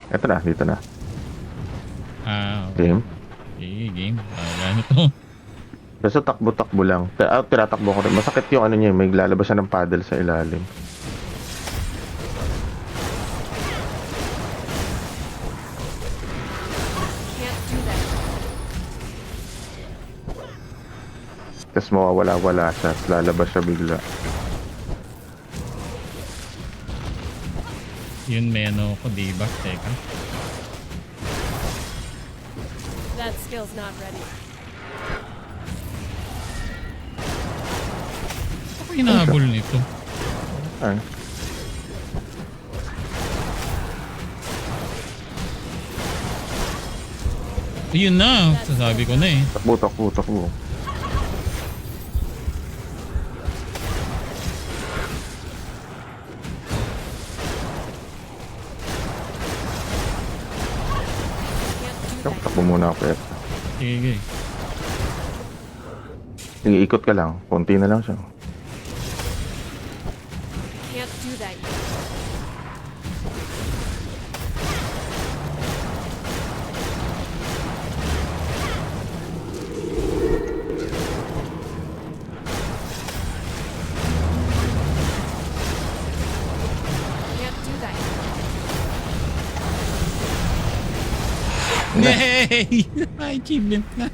Eto na, dito na. Okay. Game. Sige, game. Gano to? Basta takbo-takbo lang. Tinatakbo ko rin. Masakit yung ano niya, may lalabas siya ng paddle sa ilalim. Can't do that. Tapos mawawala-wala siya. Tapos lalabas siya bigla. Yun, may ano ko, diba? Teka. That skill's not ready. Ako inahabol nito. Ay. Yun na. Sasabi ko na eh. Takbo, takbo, takbo. Can't do that. Takbo muna ako. Sige. Sige, ikot ka lang. Konti na lang siya. Can't do that yet. Can't do that yet. Yay! Achievement na.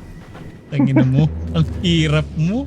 Tangina mo. Ang hirap mo.